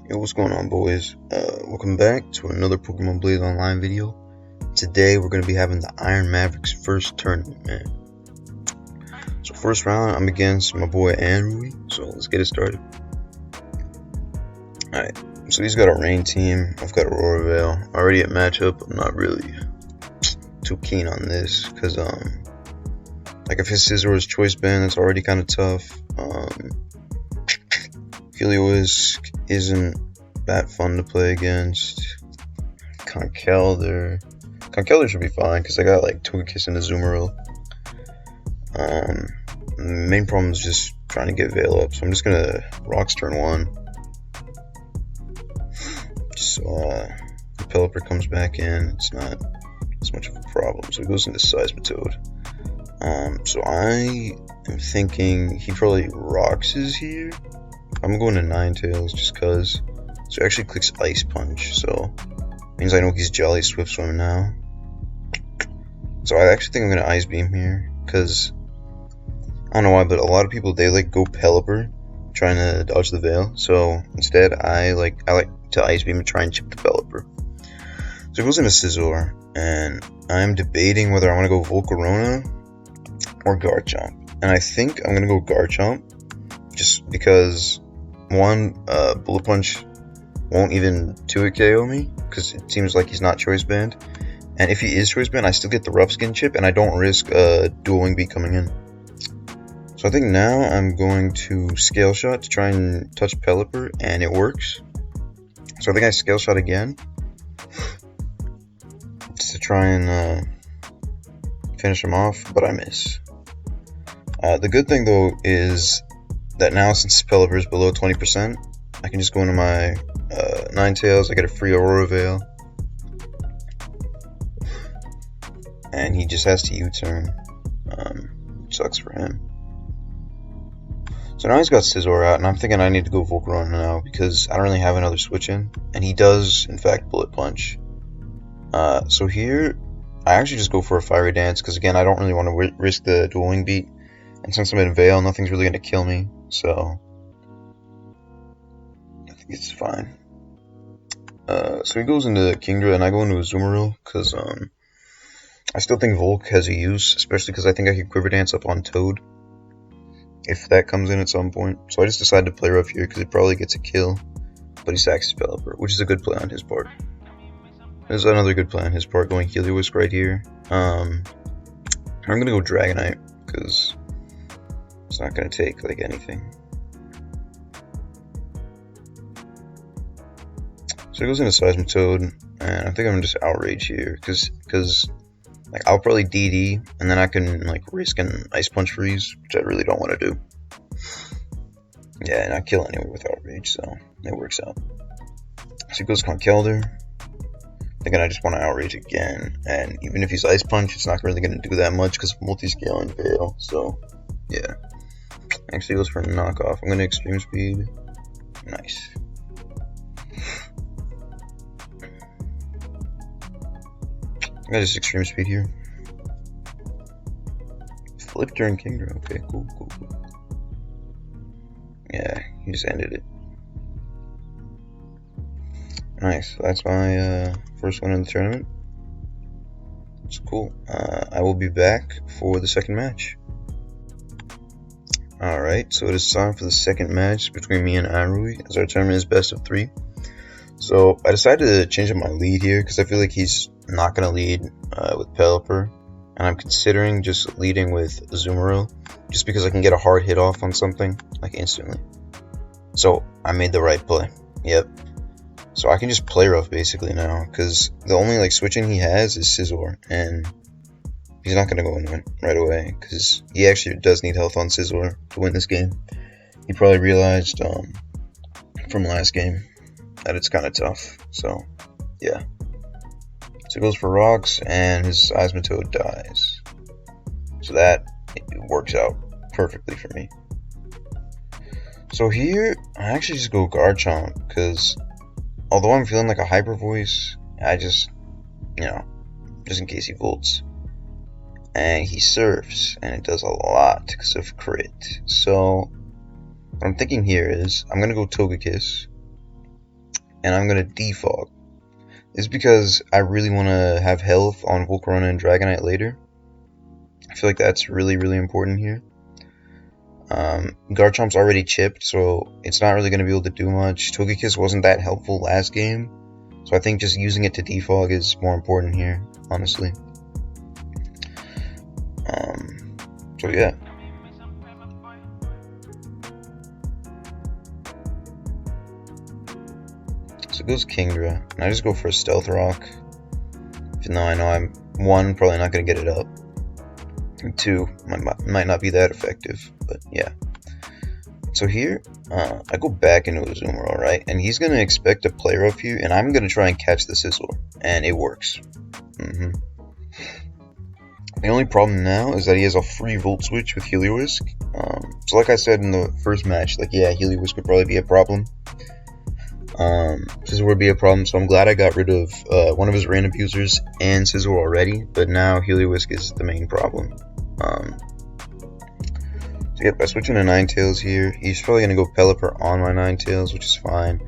Yo, what's going on, boys? Welcome back to another Pokemon Blaze Online video. Today we're going to be having the IronMavericks first tournament, man. So first round, I'm against my boy Andrew, so let's get it started. Alright, so he's got a rain team, I've got Aurora Veil. Already at matchup, I'm not really too keen on this, because like if his Scizor is Choice Band, it's already kind of tough. Heliolisk isn't that fun to play against. Conkeldurr should be fine because I got like Togekiss and Azumarill. The main problem is just trying to get Veil up, so I'm just gonna Rocks turn 1. So the Pelipper comes back in, it's not as much of a problem, so he goes into Seismitoad. So I am thinking he probably Roxes here. I'm going to Ninetales just cause. So he actually clicks Ice Punch, so means I know he's Jolly Swift Swim now. So I actually think I'm gonna Ice Beam here, cause I don't know why, but a lot of people they like go Pelipper, trying to dodge the Veil. So instead, I like to Ice Beam and try and chip the Pelipper. So it goes into Scizor, and I'm debating whether I want to go Volcarona or Garchomp, and I think I'm gonna go Garchomp, just because. One, Bullet Punch won't even 2-hit KO me, because it seems like he's not Choice Band. And if he is Choice Band, I still get the Rough Skin chip, and I don't risk Dual Wing Beat coming in. So I think now I'm going to Scale Shot to try and touch Pelipper, and it works. So I think I Scale Shot again, just to try and finish him off, but I miss. The good thing, though, is that now since Pelipper is below 20%, I can just go into my Ninetales, I get a free Aurora Veil, and he just has to U-turn, which sucks for him. So now he's got Scizor out, and I'm thinking I need to go Volcarona now, because I don't really have another switch in, and he does, in fact, Bullet Punch. So here, I actually just go for a Fiery Dance, because again, I don't really want to risk the Dual Wing Beat, and since I'm in Veil, nothing's really going to kill me. So I think it's fine. So he goes into Kingdra, and I go into Azumarill because I still think Volk has a use, especially because I think I could Quiver Dance up on Toad if that comes in at some point. So I just decided to play rough here because it probably gets a kill, but he sacks his Pelipper, which is a good play on his part. There's another good play on his part, going Heliolisk right here. I'm gonna go Dragonite because it's not going to take like anything. So it goes into Seismitoad, and I think I'm going to just Outrage here, because like I'll probably DD, and then I can like risk an Ice Punch Freeze, which I really don't want to do. Yeah, and I kill anyway with Outrage, so it works out. So it goes Conkeldurr. Thinking I just want to Outrage again, and even if he's Ice Punch, it's not really going to do that much because of multi-scaling Veil, so yeah. Actually goes for a knockoff. I'm going to Extreme Speed. Nice. I got just Extreme Speed here. Flip during Kingdra. Okay, cool. Yeah, he just ended it. Nice. That's my first one in the tournament. It's cool. I will be back for the second match. Alright, so it is time for the second match between me and Arui, as our tournament is best of 3. So I decided to change up my lead here because I feel like he's not going to lead with Pelipper, and I'm considering just leading with Azumarill just because I can get a hard hit off on something like instantly. So I made the right play. Yep. So I can just play rough basically now because the only like switching he has is Scizor, and he's not going to go into it right away because he actually does need health on Scizor to win this game. He probably realized from last game that it's kind of tough. So, yeah. So he goes for Rocks, and his Seismitoad dies. So that works out perfectly for me. So here, I actually just go Garchomp because although I'm feeling like a Hyper Voice, I just, just in case he volts. And he surfs, and it does a lot because of crit. So what I'm thinking here is I'm gonna go Togekiss, and I'm gonna defog. It's because I really want to have health on Volcarona and Dragonite later. I feel like that's really, really important here. Garchomp's already chipped, so it's not really going to be able to do much. Togekiss wasn't that helpful last game, so I think just using it to defog is more important here, honestly. So yeah. So it goes Kingdra, and I just go for a Stealth Rock, even though I know I'm, 1, probably not going to get it up, and 2, might not be that effective, but yeah. So here, I go back into Azumarill, right, and he's going to expect a Play Rough here, and I'm going to try and catch the Scizor, and it works. The only problem now is that he has a free Volt Switch with Heliolisk. So like I said in the first match, like, yeah, Heliolisk would probably be a problem. Scizor would be a problem, so I'm glad I got rid of one of his random users and Scizor already, but now Heliolisk is the main problem. So yep, I switch into Ninetales here. He's probably going to go Pelipper on my Ninetales, which is fine.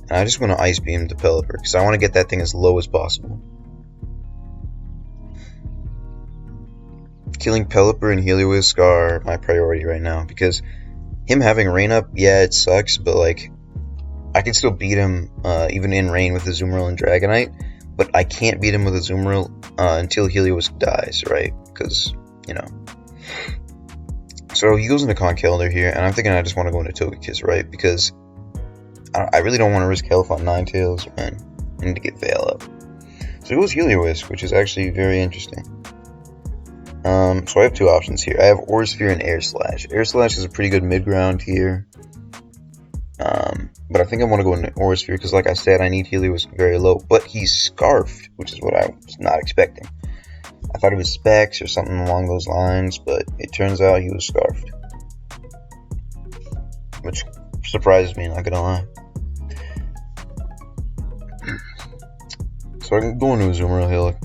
And I just want to Ice Beam the Pelipper, because I want to get that thing as low as possible. Killing Pelipper and Heliolisk are my priority right now, because him having Rain Up, yeah, it sucks, but like, I can still beat him even in Rain with Azumarill and Dragonite, but I can't beat him with Azumarill until Heliolisk dies, right? Because, you know. So he goes into Conkeldurr here, and I'm thinking I just want to go into Togekiss, right? Because I really don't want to risk health on Ninetales, and I need to get Veil up. So he goes Heliolisk, which is actually very interesting. So I have 2 options here. I have Aura Sphere and Air Slash. Air Slash is a pretty good mid-ground here. But I think I want to go into Aura Sphere because, like I said, I need Heliolisk very low. But he's Scarfed, which is what I was not expecting. I thought it was Specs or something along those lines, but it turns out he was Scarfed. Which surprises me, not gonna lie. So I can go into Azumarill here.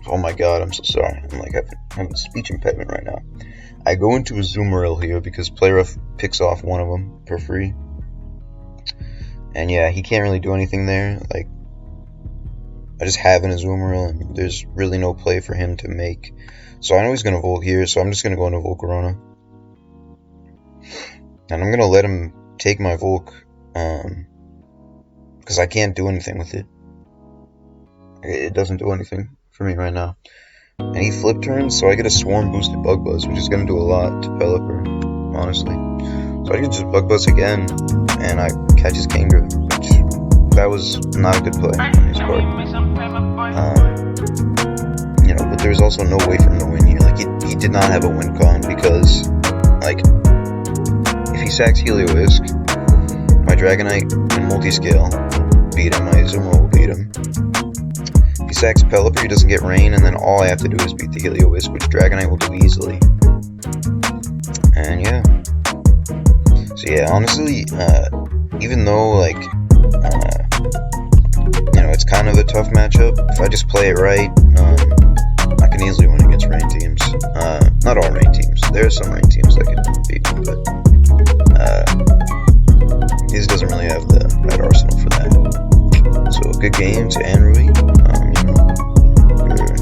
Oh my god, I'm so sorry. I'm like having a speech impediment right now. I go into Azumarill here because Play Rough picks off one of them for free. And yeah, he can't really do anything there. Like, I just have an Azumarill, and there's really no play for him to make. So I know he's going to Volt here, so I'm just going to go into Volcarona. And I'm going to let him take my Volk, because I can't do anything with it. It doesn't do anything for me right now. And he Flip Turns, so I get a Swarm boosted Bug Buzz, which is going to do a lot to Pelipper, honestly. So I can just Bug Buzz again, and I catch his Kingdra, which that was not a good play on his part. You know, but there's also no way for him to win here. Like, he did not have a win con because, like, if he sacks Heliolisk, my Dragonite and Multiscale will beat him, my Azumarill will beat him. If he sacks Pelipper, he doesn't get Rain, and then all I have to do is beat the Heliolisk, which Dragonite will do easily. And yeah. So yeah, honestly, even though, like, you know, it's kind of a tough matchup, if I just play it right, I can easily win against rain teams. Not all rain teams. There are some rain teams that can beat me, but his doesn't really have the right arsenal for that. So good game to Anrui. You know, you're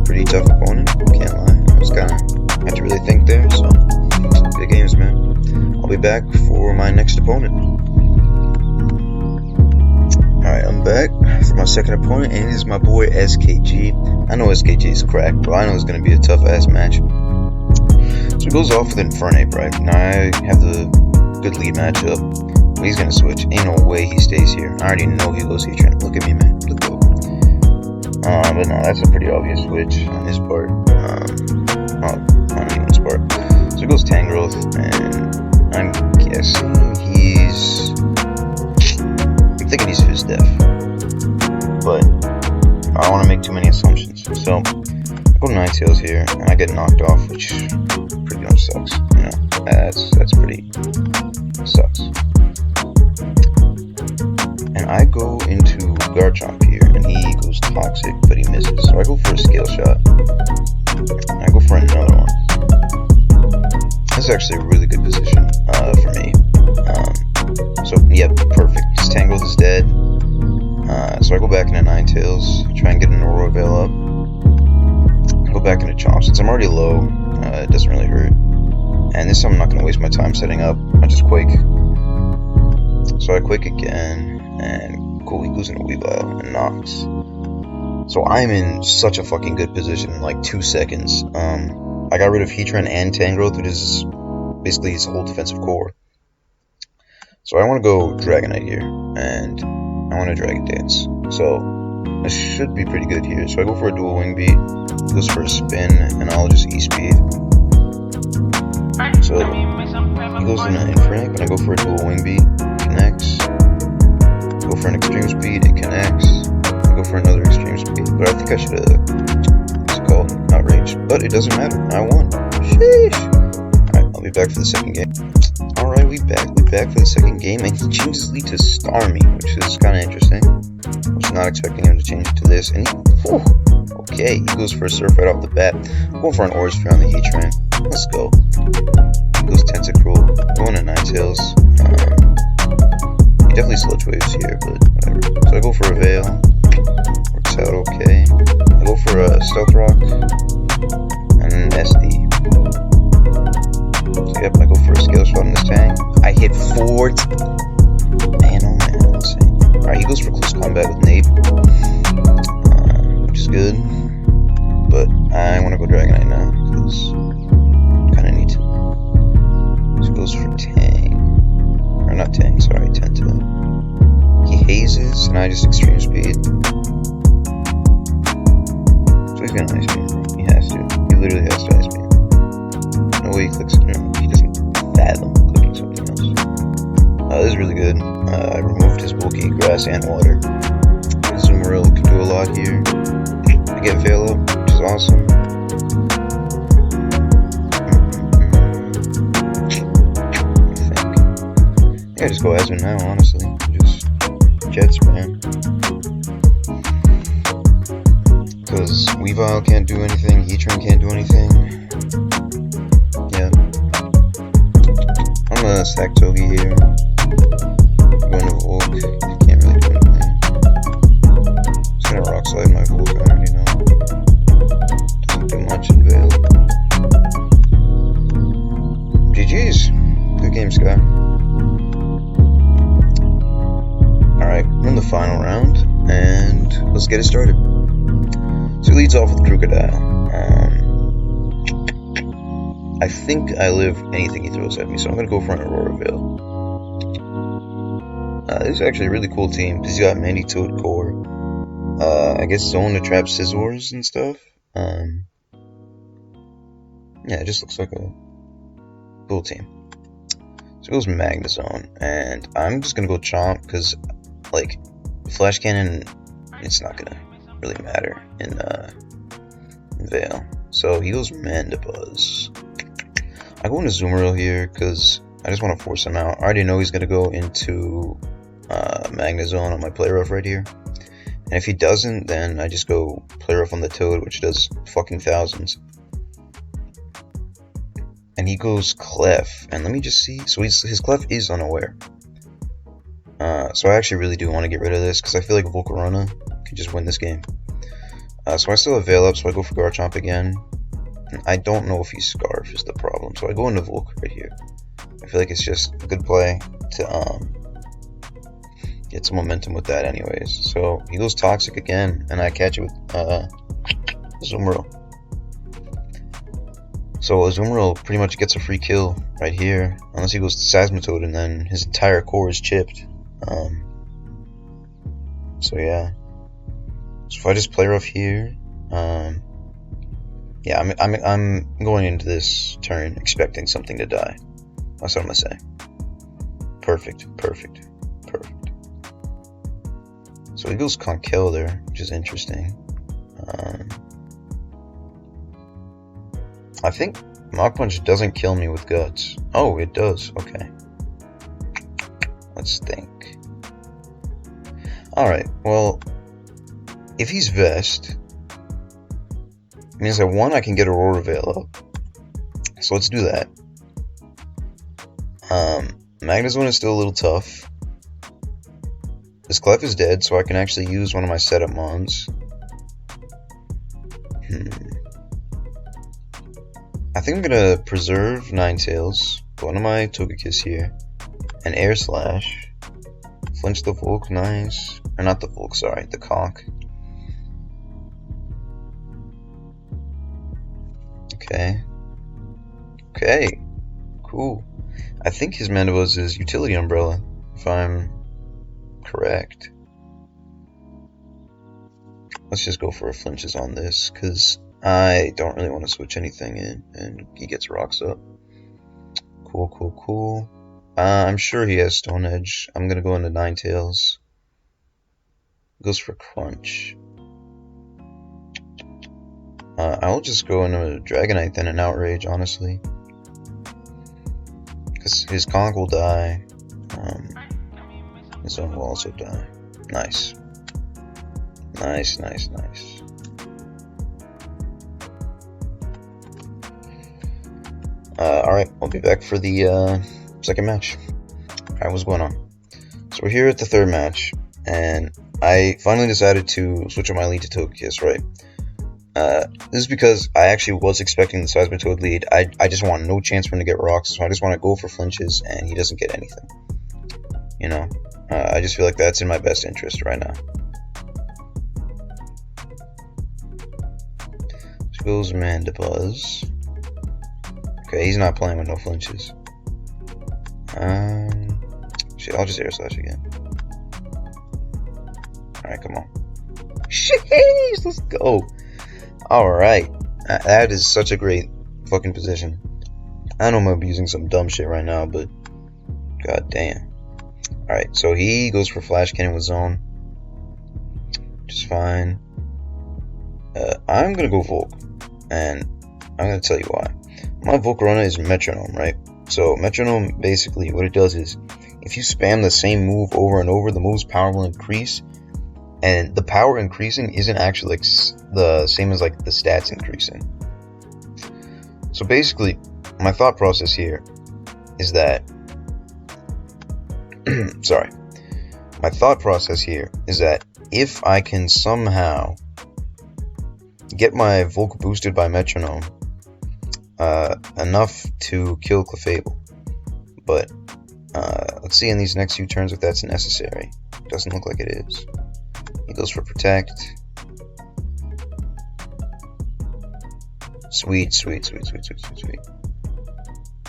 a pretty tough opponent, can't lie. I was kind of had to really think there, so good games, man. I'll be back for my next opponent. Alright, I'm back for my second opponent, and it is my boy SKG. I know SKG is cracked, but I know it's going to be a tough-ass match. So it goes off with Infernape, right? Now I have the good lead matchup, but he's going to switch. Ain't no way he stays here. I already know he goes here. Look at me, man. Let's go. But no, that's a pretty obvious switch on his part. On anyone's part. So it goes Tangrowth, and I'm guessing I'm thinking he's Fizz Def, but I don't want to make too many assumptions. So I go to Ninetales here, and I get knocked off, which pretty much sucks. You know, that's pretty sucks. And I go into Garchomp here, and he goes Toxic, but he misses. So I go for a Scale Shot, and I go for another one. This is actually a really good position for me. So, yeah, perfect. His Tangrowth is dead. So I go back into Ninetales, try and get an Aurora Veil up. Go back into Chomp. Since I'm already low, it doesn't really hurt. And this time I'm not going to waste my time setting up. I just Quake. So I Quake again, and cool, he goes into Weavile and knocks. So I'm in such a fucking good position in like 2 seconds. I got rid of Heatran and Tangrowth, which is basically his whole defensive core. So I want to go Dragonite here, and I want to Dragon Dance. So I should be pretty good here. So I go for a dual Wing Beat, goes for a spin, and I'll just E-Speed. So he goes into Infernape, and I go for a dual Wing Beat, connects. Go for an Extreme Speed, it connects. I go for another Extreme Speed, but I think I should have, what's it called, Outrage. But it doesn't matter, I won. Sheesh. Alright, I'll be back for the second game. Alright, we back for the second game, and he changes lead to Starmie, which is kind of interesting. I was not expecting him to change it to this, and okay, he goes for a Surf right off the bat. I'm going for an Aura Sphere on the Heatran. Let's go. He goes Tentacruel, going to Ninetales. He definitely Sludge Waves here, but whatever. So I go for a Veil. Works out okay. I go for a Stealth Rock, and an SD. So yep, I go for a Scale Shot in this tank. I hit 4. Man, oh man, let's see. Alright, he goes for Close Combat with Nape, which is good. But I want to go Dragonite now, because I kind of need to. So he goes for Tang. Or not Tang, sorry, Tenta. He hazes, and I just Extreme Speed. So he's gonna Ice Beam. He has to. He literally has to Ice Beam. No way he clicks it. No, he doesn't fathom clicking something else. This is really good. I removed his bulky Grass and Water. Azumarill can do a lot here. I get Veil up, which is awesome. I just go Aswell now, honestly. Just Jet Spam. Because Weavile can't do anything, Heatran can't do anything. Yeah. I'm gonna stack Togi here. I'm going to Volk. Can't really do anything. Just gonna Rock Slide my Volk, I already know. Doesn't do much in Veil. GG's. Good game, Sky. Alright, we're in the final round, and let's get it started. So he leads off with Crocodile. I think I live anything he throws at me, so I'm going to go for an Aurora Veil. This is actually a really cool team, because he's got Manitoad Core. I guess Zone to trap Scizors and stuff. Yeah, it just looks like a cool team. So it goes Magnezone, and I'm just going to go Chomp, because like Flash Cannon, it's not gonna really matter in Veil. So he goes Mandibuzz. I go into Azumarill here because I just want to force him out. I already know he's gonna go into Magnezone on my Play Rough right here. And if he doesn't, then I just go Play Rough on the Toad, which does fucking thousands. And he goes Clef, and let me just see. So his Clef is unaware. So I actually really do want to get rid of this, because I feel like Volcarona can just win this game. So I still have Veil up, so I go for Garchomp again. And I don't know if he's Scarf is the problem, so I go into Volk right here. I feel like it's just a good play to get some momentum with that anyways. So he goes Toxic again, and I catch it with Azumarill. So Azumarill pretty much gets a free kill right here, unless he goes to Seismitoad, and then his entire core is chipped. So yeah. So if I just Play Rough here, yeah, I'm going into this turn expecting something to die. That's what I'm gonna say. Perfect. So he goes Conkeldurr there, which is interesting. I think Mach Punch doesn't kill me with Guts. Oh, it does. Okay. Let's think. Alright, well, if he's Vest, it means that one, I can get Aurora Veil up. So let's do that. Magnezone is still a little tough. The This Clef is dead, so I can actually use one of my setup mons. I think I'm gonna preserve Ninetales, go into my Togekiss here, and Air Slash. Flinch the Volk, nice. Or not the Volk, sorry, the Conch. Okay. Okay. Cool. I think his Mandibuzz is Utility Umbrella, if I'm correct. Let's just go for a flinches on this, because I don't really want to switch anything in, and he gets rocks up. Cool, cool, cool. I'm sure he has Stone Edge. I'm gonna go into Ninetales. Goes for Crunch. I'll just go into a Dragonite then and Outrage, honestly. Because his Conch will die. His own will also die. Nice. Nice, nice, nice. Alright, I'll be back for the second match. Alright, what's going on? So we're here at the third match, and I finally decided to switch up my lead to Togekiss, right? This is because I actually was expecting the Seismitoad lead. I just want no chance for him to get rocks, so I just want to go for flinches, and he doesn't get anything. You know? I just feel like that's in my best interest right now. So goes Mandibuzz. Okay, he's not playing with no flinches. Shit, I'll just Air Slash again. Alright, come on. Jeez, let's go. Alright. That is such a great fucking position. I know I'm gonna be using some dumb shit right now, but god damn. Alright, so he goes for Flash Cannon with Zone. Which is fine. I'm gonna go Volk. And I'm gonna tell you why. My Volcarona is Metronome, right? So Metronome, basically, what it does is, if you spam the same move over and over, the move's power will increase. And the power increasing isn't actually like the same as like the stats increasing. So basically, my thought process here is that sorry. My thought process here is that if I can somehow get my Volk boosted by Metronome enough to kill Clefable, but let's see in these next few turns if that's necessary. Doesn't look like it is. He goes for Protect. Sweet, sweet, sweet, sweet, sweet, sweet, sweet.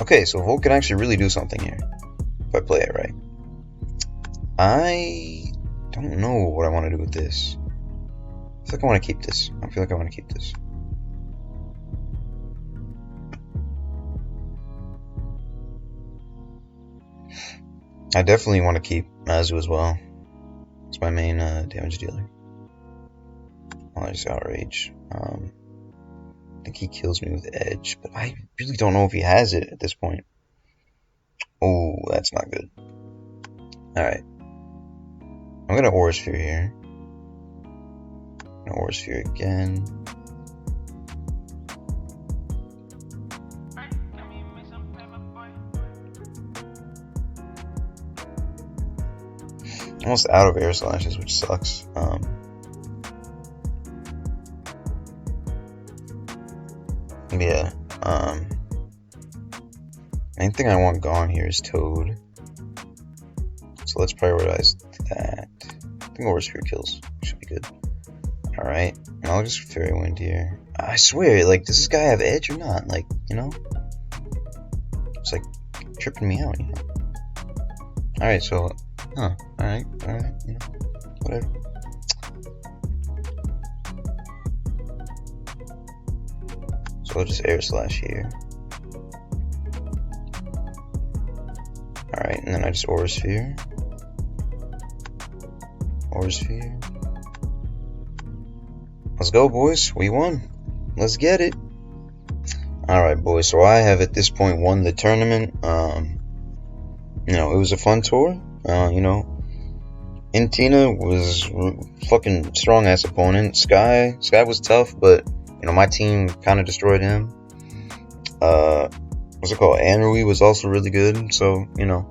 Okay, so Volk can actually really do something here if I play it right. I don't know what I want to do with this. I feel like I want to keep this. I feel like I want to keep this. I definitely want to keep Mazu as well. It's my main damage dealer. I'll just Outrage. I think he kills me with Edge, but I really don't know if he has it at this point. Oh, that's not good. Alright. I'm gonna Aura Sphere here. Aura Sphere again. Almost out of Air Slashes, which sucks. Yeah. Main thing I want gone here is Toad. So let's prioritize that. I think Aura Sphere kills. Should be good. Alright. I'll just Fairy Wind here. I swear, like, does this guy have Edge or not? Like, you know? It's like tripping me out, you know? Alright, so alright, you know, whatever. So I'll just Air Slash here. Alright, and then I just Aura Sphere. Aura Sphere. Let's go, boys. We won. Let's get it. Alright, boys, so I have at this point won the tournament. You know, it was a fun tour. You know, Intina was fucking strong ass opponent. Sky was tough, but you know, my team kind of destroyed him. What's it called? Anrui was also really good. So, you know,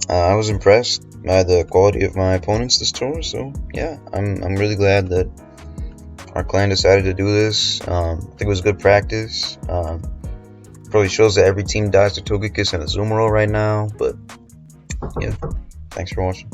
I was impressed by the quality of my opponents this tour, so yeah, I'm really glad that our clan decided to do this. I think it was good practice. Probably shows that every team dies to Togekiss and Azumarill right now, but yeah, thanks for watching.